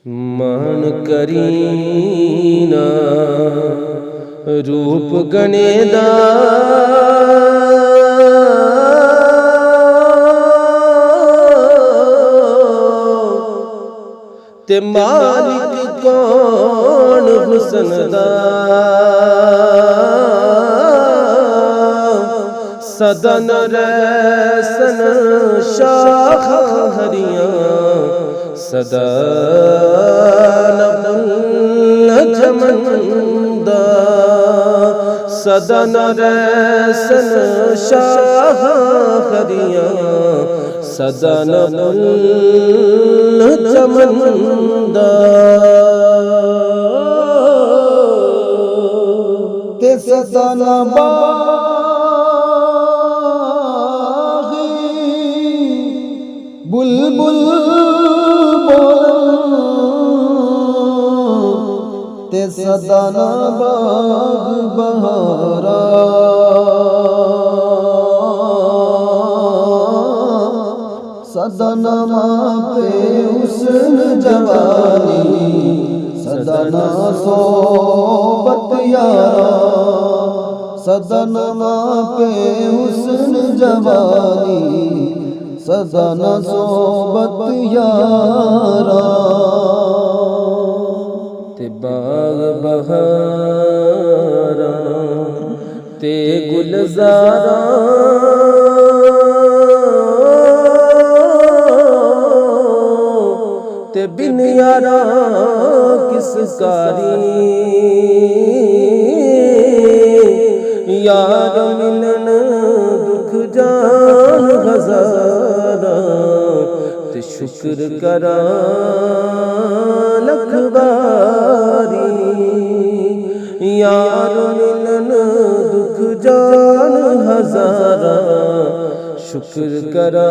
मान करीना रूप गनेदा ते मालिक कौन हुस्न दा सदन रैसन शाख हरियां सदा चमंदा सदन रैसन शाख हरियां सदन चमंदा ते सदन बुलबुल ते सदाना बाग बहारा सदाना पे हुस्न जवानी सदाना सोबत यारा सदाना पे हुस्न जवानी सदाना सोबत यारा ते बाग बहारा ते गुलजारा ते बिन यारा किस कारी यार मिलन दुख जान हजारा ते शुक्र करा लख बारी यार मिलन दुख जान हजारा शुक्र करा